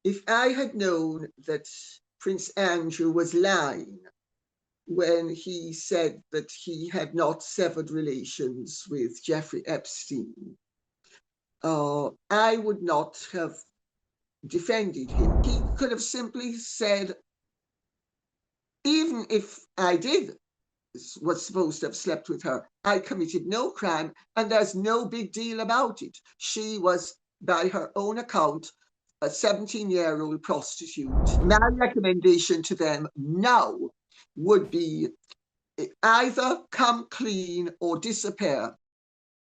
if I had known that Prince Andrew was lying when he said that he had not severed relations with Jeffrey Epstein, I would not have defended him. He could have simply said, even if I did was supposed to have slept with her, I committed no crime and there's no big deal about it. She was, by her own account, a 17-year-old prostitute. My recommendation to them now would be either come clean or disappear.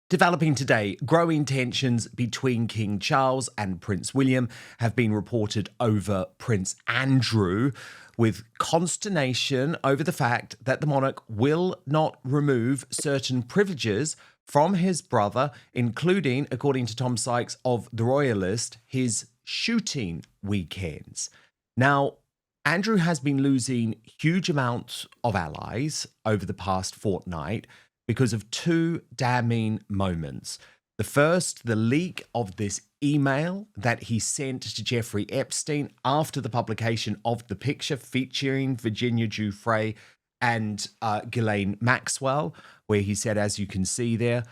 Developing today, growing tensions between King Charles and Prince William have been reported over Prince Andrew, with consternation over the fact that the monarch will not remove certain privileges from his brother, including, according to Tom Sykes of The Royalist, his shooting weekends. Now, Andrew has been losing huge amounts of allies over the past fortnight because of two damning moments. The first, the leak of this email that he sent to Jeffrey Epstein after the publication of the picture featuring Virginia Giuffre and Ghislaine Maxwell, where he said, as you can see there,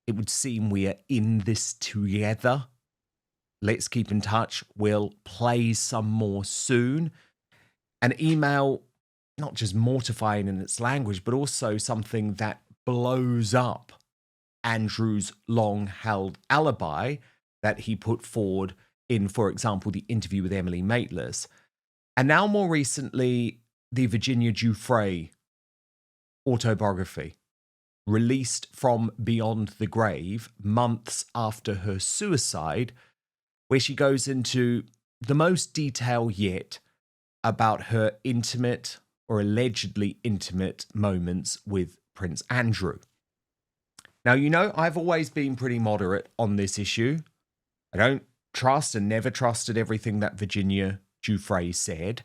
it would seem we are in this together. Let's keep in touch. We'll play some more soon. An email, not just mortifying in its language, but also something that blows up Andrew's long-held alibi that he put forward in, for example, the interview with Emily Maitlis. And now more recently, the Virginia Giuffre autobiography, released from Beyond the Grave months after her suicide, where she goes into the most detail yet about her intimate or allegedly intimate moments with Prince Andrew. Now, you know, I've always been pretty moderate on this issue. I don't trust and never trusted everything that Virginia Giuffre said.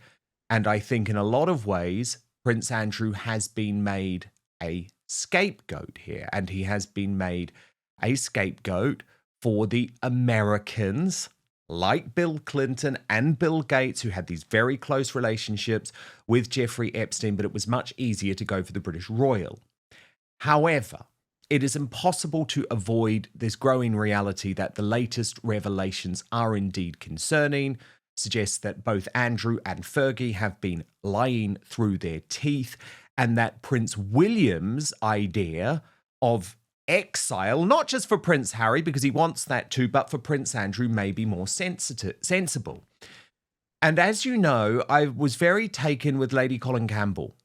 And I think in a lot of ways, Prince Andrew has been made a scapegoat here. And he has been made a scapegoat for the Americans, like Bill Clinton and Bill Gates, who had these very close relationships with Jeffrey Epstein, but it was much easier to go for the British royal. However, it is impossible to avoid this growing reality that the latest revelations are indeed concerning, suggests that both Andrew and Fergie have been lying through their teeth, and that Prince William's idea of exile, not just for Prince Harry, because he wants that too, but for Prince Andrew may be more sensible. And as you know, I was very taken with Lady Colin Campbell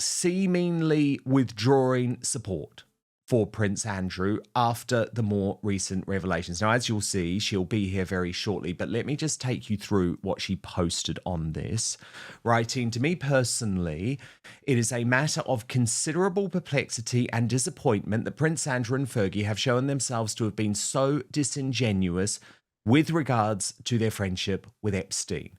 seemingly withdrawing support for Prince Andrew after the more recent revelations. Now, as you'll see, she'll be here very shortly, but let me just take you through what she posted on this, writing, "To me personally, it is a matter of considerable perplexity and disappointment that Prince Andrew and Fergie have shown themselves to have been so disingenuous with regards to their friendship with Epstein.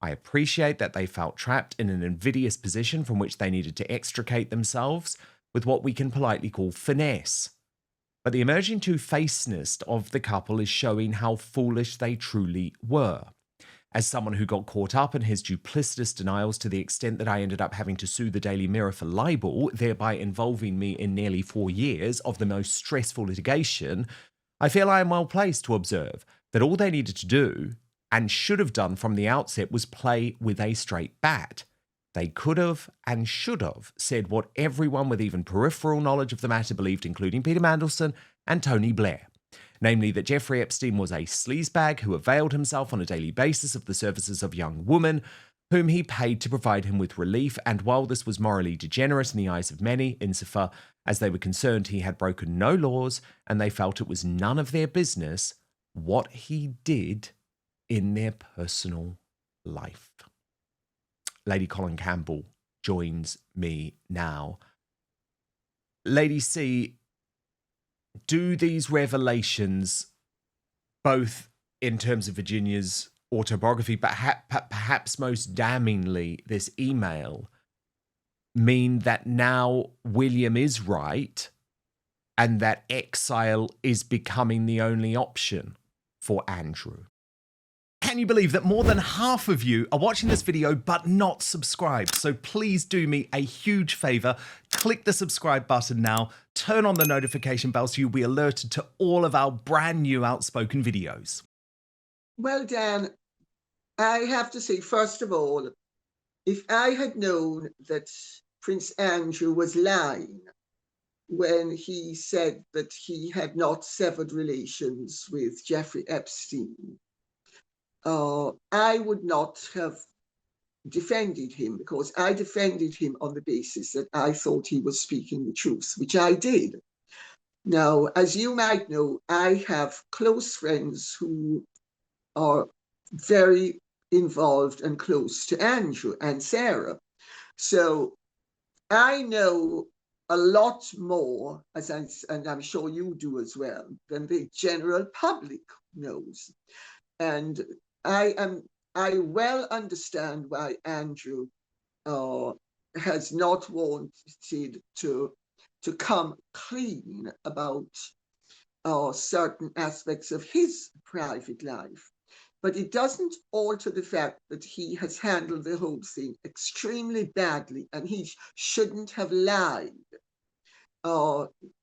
I appreciate that they felt trapped in an invidious position from which they needed to extricate themselves with what we can politely call finesse. But the emerging two-facedness of the couple is showing how foolish they truly were. As someone who got caught up in his duplicitous denials to the extent that I ended up having to sue the Daily Mirror for libel, thereby involving me in nearly 4 years of the most stressful litigation, I feel I am well placed to observe that all they needed to do, and should have done from the outset, was play with a straight bat. They could have and should have said what everyone with even peripheral knowledge of the matter believed, including Peter Mandelson and Tony Blair. Namely, that Jeffrey Epstein was a sleazebag who availed himself on a daily basis of the services of young women whom he paid to provide him with relief, and while this was morally degenerate in the eyes of many, insofar as they were concerned he had broken no laws and they felt it was none of their business what he did in their personal life." Lady Colin Campbell joins me now. Lady C, do these revelations, both in terms of Virginia's autobiography, but perhaps most damningly this email, mean that now William is right and that exile is becoming the only option for Andrew? Can you believe that more than half of you are watching this video but not subscribed? So please do me a huge favour, click the subscribe button now, turn on the notification bell so you'll be alerted to all of our brand new Outspoken videos. Well, Dan, I have to say, first of all, if I had known that Prince Andrew was lying when he said that he had not severed relations with Jeffrey Epstein, I would not have defended him, because I defended him on the basis that I thought he was speaking the truth, which I did. Now, as you might know, I have close friends who are very involved and close to Andrew and Sarah. So I know a lot more, and I'm sure you do as well, than the general public knows. And I well understand why Andrew has not wanted to come clean about certain aspects of his private life. But it doesn't alter the fact that he has handled the whole thing extremely badly, and he shouldn't have lied.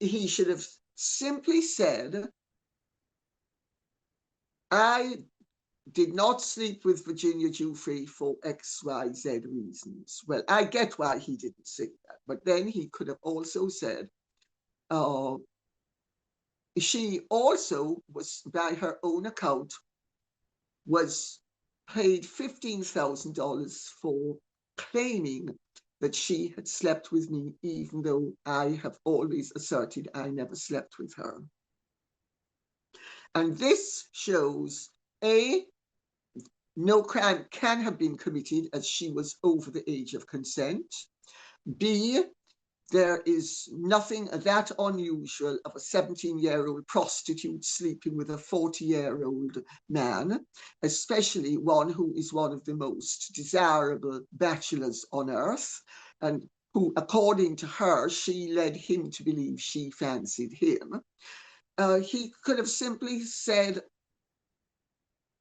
He should have simply said, I did not sleep with Virginia Giuffre for XYZ reasons. Well, I get why he didn't say that, but then he could have also said, she also was, by her own account, was paid $15,000 for claiming that she had slept with me, even though I have always asserted I never slept with her. And this shows, A, no crime can have been committed as she was over the age of consent. B, there is nothing that unusual of a 17-year-old prostitute sleeping with a 40-year-old man, especially one who is one of the most desirable bachelors on earth, and who, according to her, she led him to believe she fancied him. He could have simply said,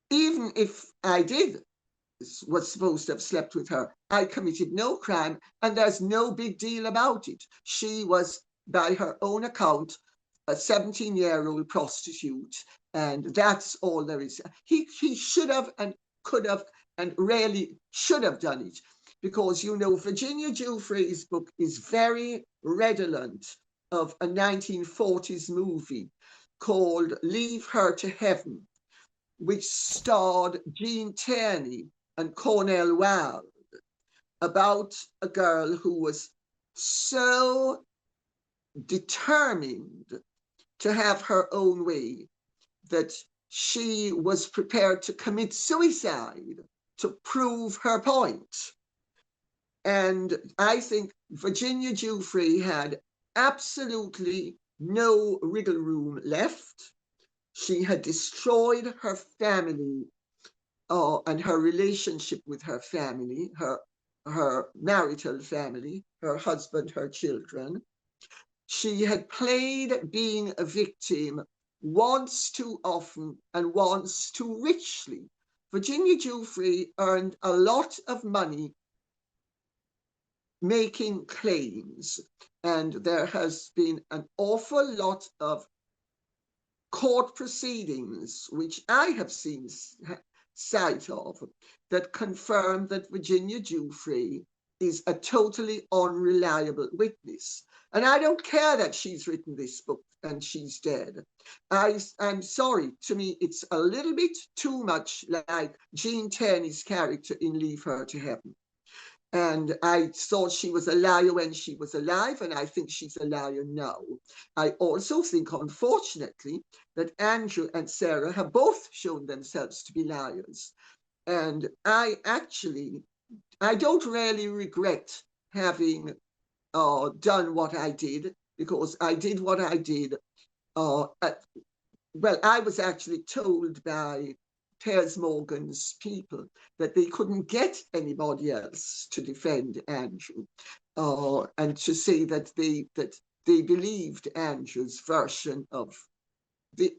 even if I was supposed to have slept with her, I committed no crime, and there's no big deal about it. She was, by her own account, a 17-year-old prostitute, and that's all there is. He should have and could have and really should have done it, because, you know, Virginia Giuffre's book is very redolent of a 1940s movie called Leave Her to Heaven, which starred Gene Tierney and Cornel Wilde, about a girl who was so determined to have her own way that she was prepared to commit suicide to prove her point. And I think Virginia Giuffre had absolutely no wriggle room left. She had destroyed her family and her relationship with her family, her marital family, her husband, her children. She had played being a victim once too often and once too richly. Virginia Giuffre earned a lot of money making claims, and there has been an awful lot of court proceedings, which I have seen sight of, that confirm that Virginia Giuffre is a totally unreliable witness. And I don't care that she's written this book and she's dead. I'm sorry, to me, it's a little bit too much like Gene Tierney's character in Leave Her to Heaven. And I thought she was a liar when she was alive, and I think she's a liar now. I also think, unfortunately, that Andrew and Sarah have both shown themselves to be liars. And I don't really regret having done what I did, because I did what I did. Well, I was actually told by Piers Morgan's people that they couldn't get anybody else to defend Andrew, and to say that they believed Andrew's version of the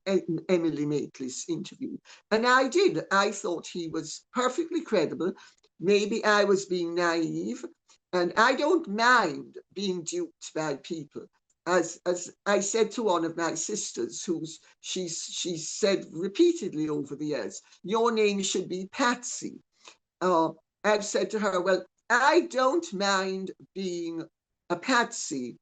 Emily Maitlis interview. And I did. I thought he was perfectly credible. Maybe I was being naive, and I don't mind being duped by people. As I said to one of my sisters, she's said repeatedly over the years, your name should be Patsy. Uh, I've said to her, well, I don't mind being a patsy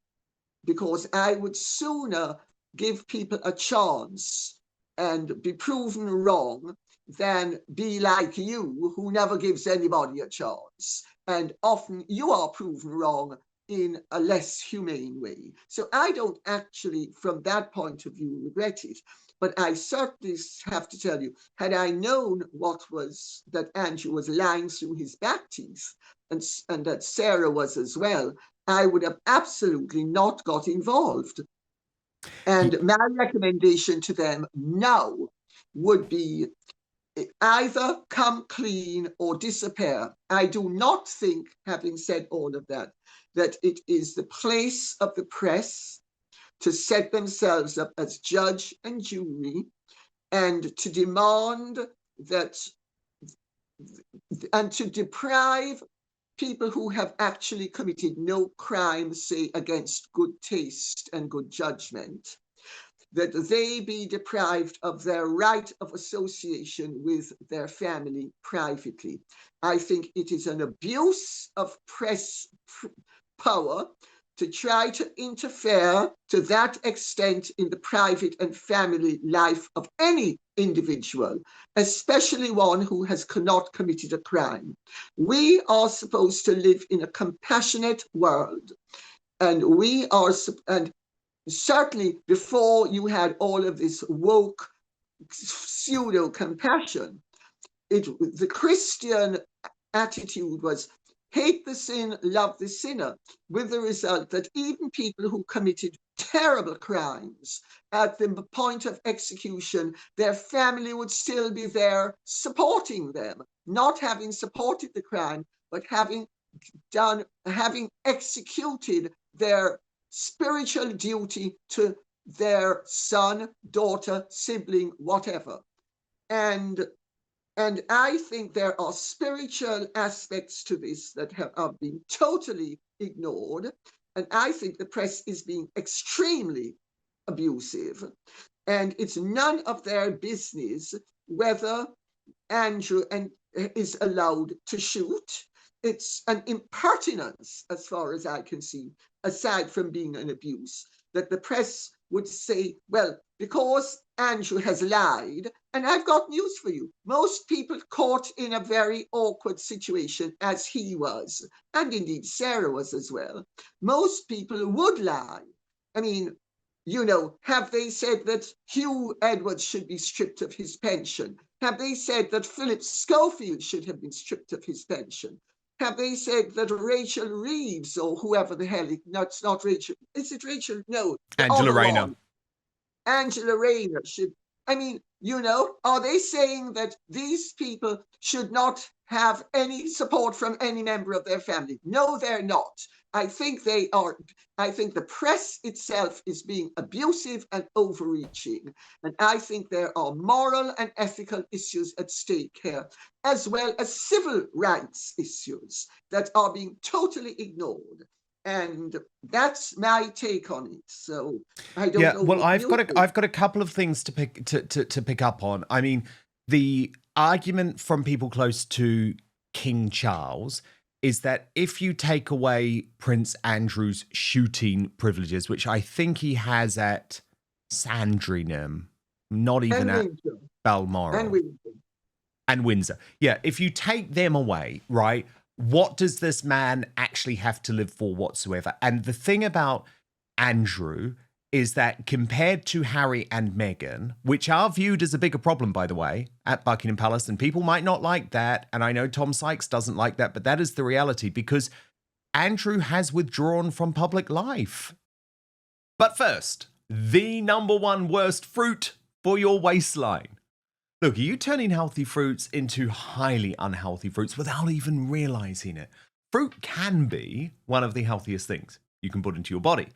because I would sooner give people a chance and be proven wrong than be like you, who never gives anybody a chance. And often you are proven wrong in a less humane way. So I don't actually, from that point of view, regret it. But I certainly have to tell you, had I known that Andrew was lying through his back teeth, and that Sarah was as well, I would have absolutely not got involved. And my recommendation to them now would be either come clean or disappear. I do not think, having said all of that, that it is the place of the press to set themselves up as judge and jury and to demand that, and to deprive people who have actually committed no crime, say, against good taste and good judgment, that they be deprived of their right of association with their family privately. I think it is an abuse of press power to try to interfere to that extent in the private and family life of any individual, especially one who has not committed a crime. We are supposed to live in a compassionate world, and and certainly before you had all of this woke pseudo compassion, the Christian attitude was hate the sin, love the sinner, with the result that even people who committed terrible crimes at the point of execution, their family would still be there supporting them, not having supported the crime, but having executed their spiritual duty to their son, daughter, sibling, whatever. And I think there are spiritual aspects to this that have been totally ignored. And I think the press is being extremely abusive. And it's none of their business whether Andrew is allowed to shoot. It's an impertinence, as far as I can see, aside from being an abuse, that the press would say, well, because Andrew has lied, and I've got news for you. Most people caught in a very awkward situation, as he was, and indeed Sarah was as well, most people would lie. I mean, have they said that Hugh Edwards should be stripped of his pension? Have they said that Philip Schofield should have been stripped of his pension? Have they said that Rachel Reeves, or whoever the hell, it's not Rachel, is it Rachel? No, the Angela other Rayner. one. Angela Rayner should, are they saying that these people should not have any support from any member of their family? No, they're not. I think they are. I think the press itself is being abusive and overreaching. And I think there are moral and ethical issues at stake here, as well as civil rights issues that are being totally ignored. And that's my take on it. So I don't know. Well, I've got a couple of things to pick up on. I mean, the argument from people close to King Charles is that if you take away Prince Andrew's shooting privileges, which I think he has at Sandringham, not even at Balmoral and Windsor. Yeah, if you take them away, right, what does this man actually have to live for whatsoever? And the thing about Andrew is that compared to Harry and Meghan, which are viewed as a bigger problem, by the way, at Buckingham Palace, and people might not like that, and I know Tom Sykes doesn't like that, but that is the reality, because Andrew has withdrawn from public life. But first, the number one worst fruit for your waistline. Look, are you turning healthy fruits into highly unhealthy fruits without even realizing it? Fruit can be one of the healthiest things you can put into your body.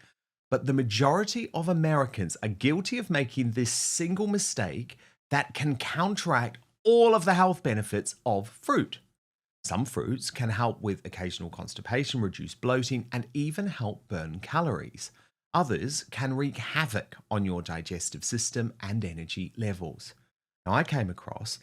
but the majority of Americans are guilty of making this single mistake that can counteract all of the health benefits of fruit. Some fruits can help with occasional constipation, reduce bloating, and even help burn calories. Others can wreak havoc on your digestive system and energy levels. Now, I came across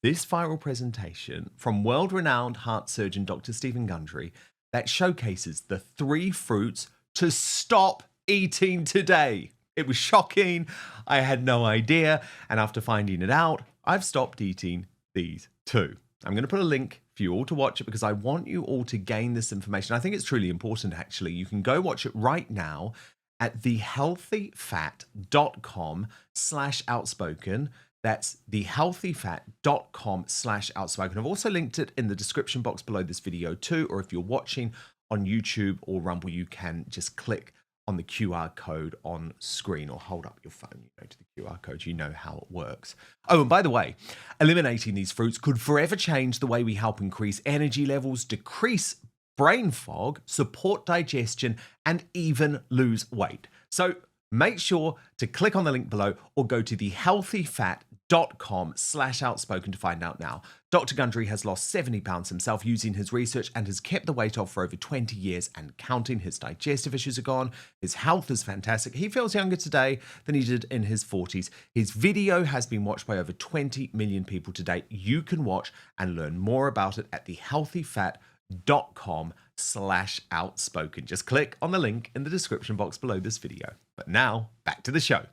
this viral presentation from world-renowned heart surgeon Dr. Stephen Gundry that showcases the 3 fruits to stop eating today. It was shocking. I had no idea. And after finding it out, I've stopped eating these 2. I'm going to put a link for you all to watch it because I want you all to gain this information. I think it's truly important, actually. You can go watch it right now at thehealthyfat.com/outspoken. That's thehealthyfat.com/outspoken. I've also linked it in the description box below this video too, or if you're watching on YouTube or Rumble, you can just click on the QR code on screen or hold up your phone, to the QR code. You know how it works. Oh, and by the way, eliminating these fruits could forever change the way we help increase energy levels, decrease brain fog, support digestion, and even lose weight. So make sure to click on the link below or go to thehealthyfat.com/outspoken to find out now. Dr. Gundry has lost 70 pounds himself using his research and has kept the weight off for over 20 years and counting. His digestive issues are gone. His health is fantastic. He feels younger today than he did in his 40s. His video has been watched by over 20 million people to date. You can watch and learn more about it at thehealthyfat.com/outspoken. Just click on the link in the description box below this video. But now, back to the show.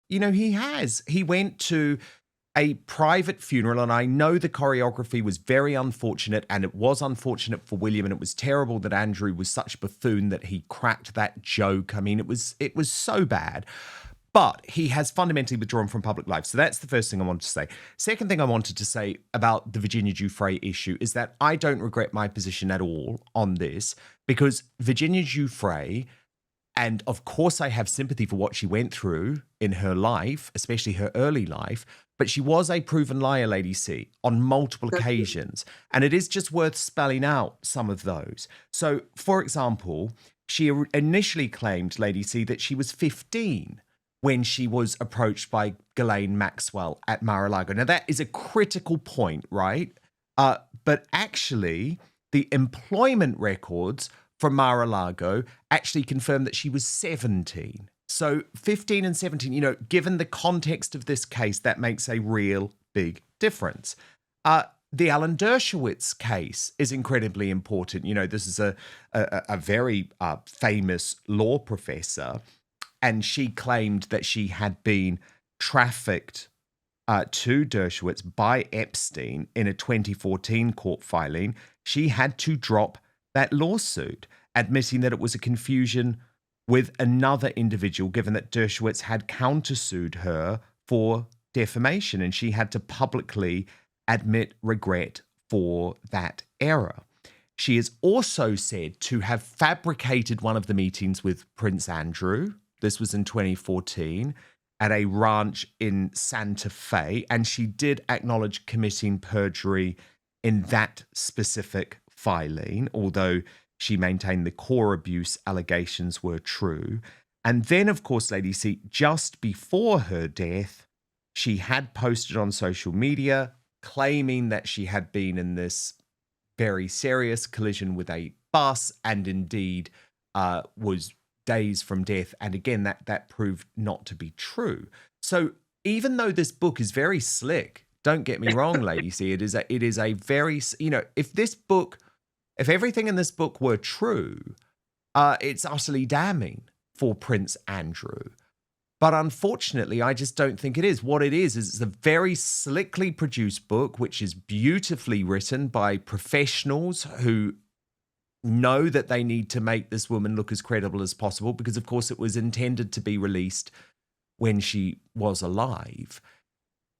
He went to a private funeral, and I know the choreography was very unfortunate, and it was unfortunate for William, and it was terrible that Andrew was such a buffoon that he cracked that joke. I mean, it was so bad. But he has fundamentally withdrawn from public life. So that's the first thing I wanted to say. Second thing I wanted to say about the Virginia Giuffre issue is that I don't regret my position at all on this, because Virginia Giuffre, and of course I have sympathy for what she went through in her life, especially her early life, but she was a proven liar, Lady C, on multiple occasions. And it is just worth spelling out some of those. So, for example, she initially claimed, Lady C, that she was 15 when she was approached by Ghislaine Maxwell at Mar-a-Lago. Now, that is a critical point, right? But actually, the employment records from Mar-a-Lago actually confirmed that she was 17. So 15 and 17, given the context of this case, that makes a real big difference. The Alan Dershowitz case is incredibly important. This is a very famous law professor, and she claimed that she had been trafficked to Dershowitz by Epstein in a 2014 court filing. She had to drop that lawsuit, admitting that it was a confusion with another individual, given that Dershowitz had countersued her for defamation, and she had to publicly admit regret for that error. She is also said to have fabricated one of the meetings with Prince Andrew. This was in 2014 at a ranch in Santa Fe, and she did acknowledge committing perjury in that specific filing, although she maintained the core abuse allegations were true. And then, of course, Lady C, just before her death, she had posted on social media claiming that she had been in this very serious collision with a bus and indeed was days from death. And again, that proved not to be true. So even though this book is very slick, don't get me wrong, Lady C, it is a very, if everything in this book were true, it's utterly damning for Prince Andrew. But unfortunately, I just don't think it is. What it is it's a very slickly produced book, which is beautifully written by professionals who know that they need to make this woman look as credible as possible, because, of course, it was intended to be released when she was alive.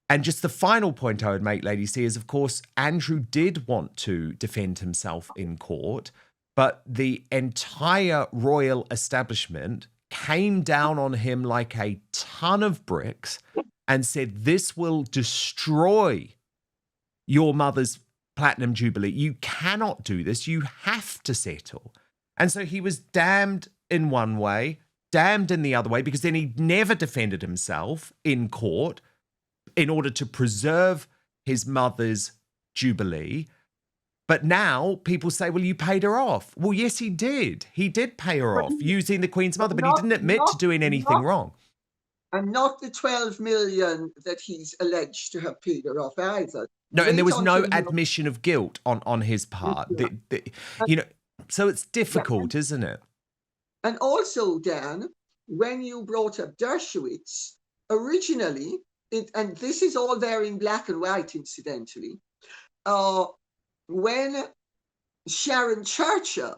And just the final point I would make, Lady C, is, of course, Andrew did want to defend himself in court, but the entire royal establishment came down on him like a ton of bricks and said, this will destroy your mother's platinum jubilee. You cannot do this. You have to settle. And so he was damned in one way damned in the other way, because then he never defended himself in court in order to preserve his mother's jubilee. But now people say, well, you paid her off. Well, yes, he did. He did pay her off using the Queen's mother, but he didn't admit to doing anything wrong. And not the 12 million that he's alleged to have paid her off either. No, and there was no admission of guilt on his part. You know, so it's difficult, isn't it? And also, Dan, when you brought up Dershowitz, originally, and this is all there in black and white, incidentally, when Sharon Churchill,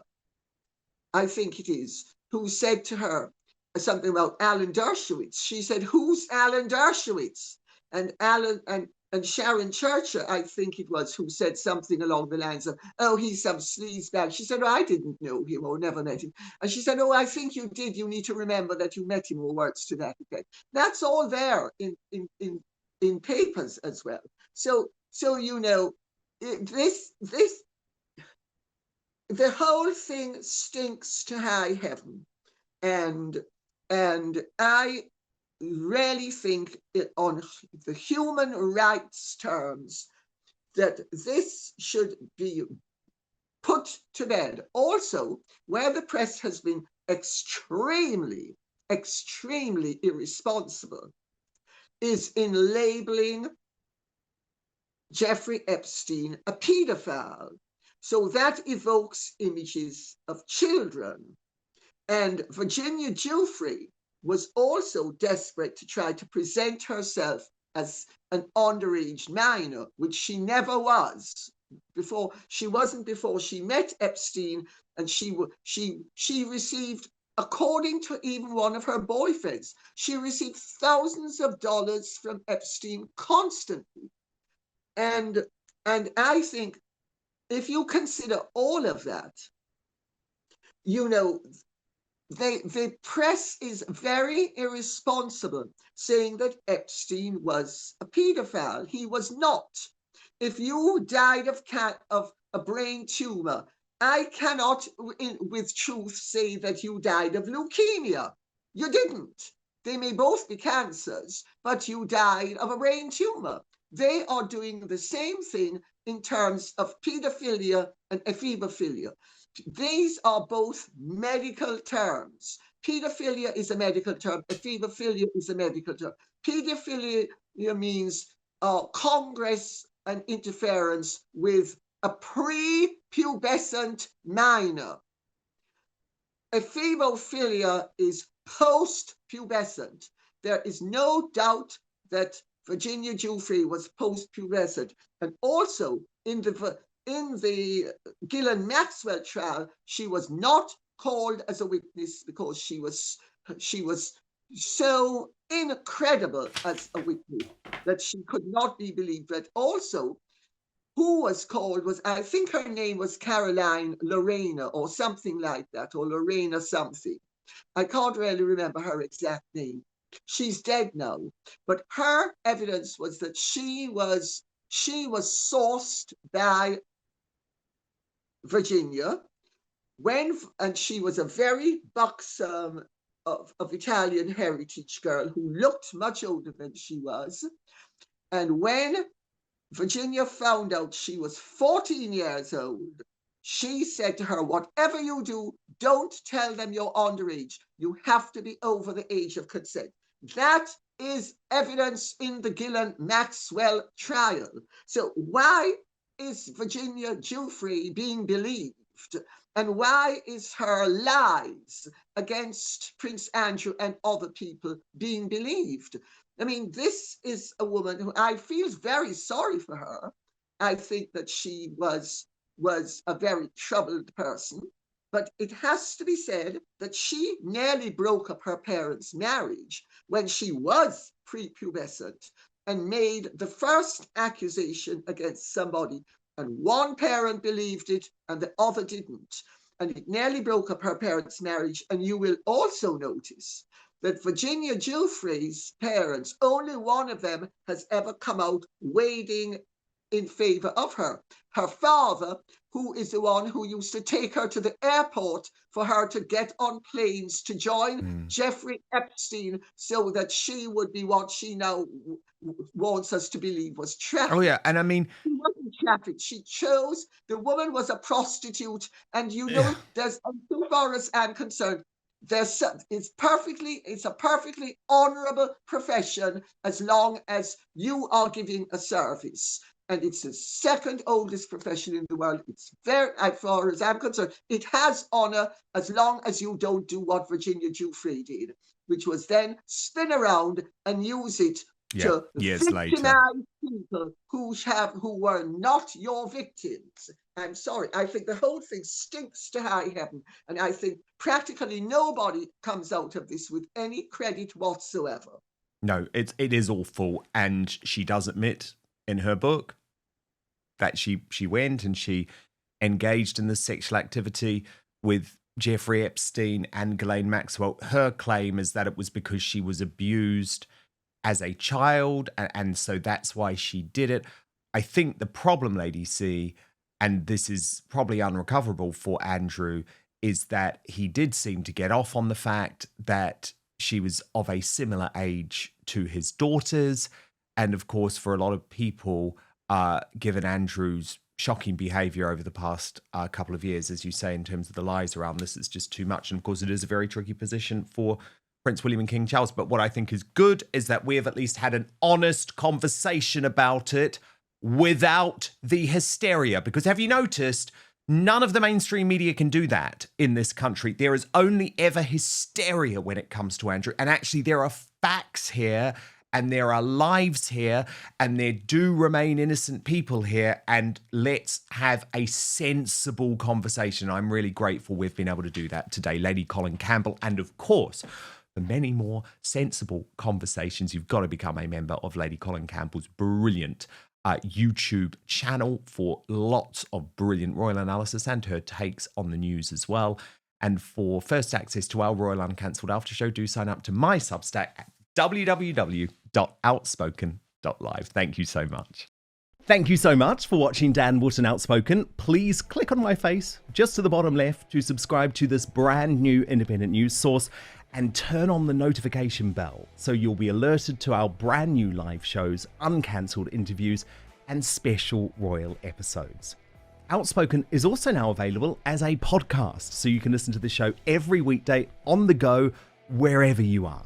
I think it is, who said to her something about Alan Dershowitz, she said, "Who's Alan Dershowitz?" And Sharon Churchill, I think it was, who said something along the lines of, "Oh, he's some sleazebag." She said, "Oh, I didn't know him or never met him." And she said, "Oh, I think you did. You need to remember that you met him," or words to that effect. That's all there in papers as well. So you know, the whole thing stinks to high heaven, and I really think on the human rights terms that this should be put to bed. Also, where the press has been extremely irresponsible is in labeling Jeffrey Epstein a pedophile. So that evokes images of children. And Virginia Giuffre was also desperate to try to present herself as an underage minor, which she never was before. She wasn't before she met Epstein, and she received, according to even one of her boyfriends, she received thousands of dollars from Epstein constantly. And I think if you consider all of that, you know, the press is very irresponsible saying that Epstein was a pedophile. He was not. If you died of a brain tumor, I cannot with truth say that you died of leukemia. You didn't. They may both be cancers, but you died of a brain tumor. They are doing the same thing in terms of pedophilia and ephebophilia. These are both medical terms. Pedophilia is a medical term. Ephebophilia is a medical term. Pedophilia means congress and interference with a prepubescent minor. Ephebophilia is post-pubescent. There is no doubt that Virginia Giuffre was post-pubescent. And also in the Ghislaine Maxwell trial, she was not called as a witness because she was so incredible as a witness that she could not be believed. But also, who was called was, I think her name was Caroline Lorena or something like that, or Lorena something. I can't really remember her exact name. She's dead now, but her evidence was that she was sourced by Virginia and she was a very buxom of Italian heritage girl who looked much older than she was. And when Virginia found out she was 14 years old, she said to her, "Whatever you do, don't tell them you're underage. You have to be over the age of consent." That is evidence in the Ghislaine Maxwell trial. So why is Virginia Giuffre being believed? And why is her lies against Prince Andrew and other people being believed? I mean, this is a woman who I feel very sorry for her. I think that she was a very troubled person. But it has to be said that she nearly broke up her parents' marriage when she was prepubescent and made the first accusation against somebody. And one parent believed it and the other didn't. And it nearly broke up her parents' marriage. And you will also notice that Virginia Giuffre's parents, only one of them has ever come out wading in favor of her. Her father, who is the one who used to take her to the airport for her to get on planes to join Jeffrey Epstein so that she would be what she now wants us to believe was Oh, trafficked. yeah. And I mean, She wasn't trafficked. She chose. The woman was a prostitute. And yeah. there's, so far as I'm concerned, it's a perfectly honorable profession as long as you are giving a service. And it's the second oldest profession in the world. It's very, as far as I'm concerned, it has honor as long as you don't do what Virginia Giuffre did, which was then spin around and use it Yeah, to years later. victimize people who were not your victims. I'm sorry. I think the whole thing stinks to high heaven. And I think practically nobody comes out of this with any credit whatsoever. No, it is awful. And she does admit in her book that she went and she engaged in the sexual activity with Jeffrey Epstein and Ghislaine Maxwell. Her claim is that it was because she was abused as a child, and so that's why she did it. I think the problem, Lady C, and this is probably unrecoverable for Andrew, is that he did seem to get off on the fact that she was of a similar age to his daughters. And of course, for a lot of people, given Andrew's shocking behavior over the past couple of years, as you say, in terms of the lies around this, it's just too much. And of course, it is a very tricky position for Prince William and King Charles. But what I think is good is that we have at least had an honest conversation about it without the hysteria. Because have you noticed, none of the mainstream media can do that in this country. There is only ever hysteria when it comes to Andrew. And actually, there are facts here, and there are lives here, and there do remain innocent people here. And let's have a sensible conversation. I'm really grateful we've been able to do that today. Lady Colin Campbell, and of course, for many more sensible conversations, you've got to become a member of Lady Colin Campbell's brilliant YouTube channel for lots of brilliant royal analysis and her takes on the news as well. And for first access to our Royal Uncancelled After Show, do sign up to my Substack at www.outspoken.live. Thank you so much. Thank you so much for watching Dan Wootton Outspoken. Please click on my face just to the bottom left to subscribe to this brand new independent news source and turn on the notification bell so you'll be alerted to our brand new live shows, uncancelled interviews, and special royal episodes. Outspoken is also now available as a podcast, so you can listen to the show every weekday on the go, wherever you are.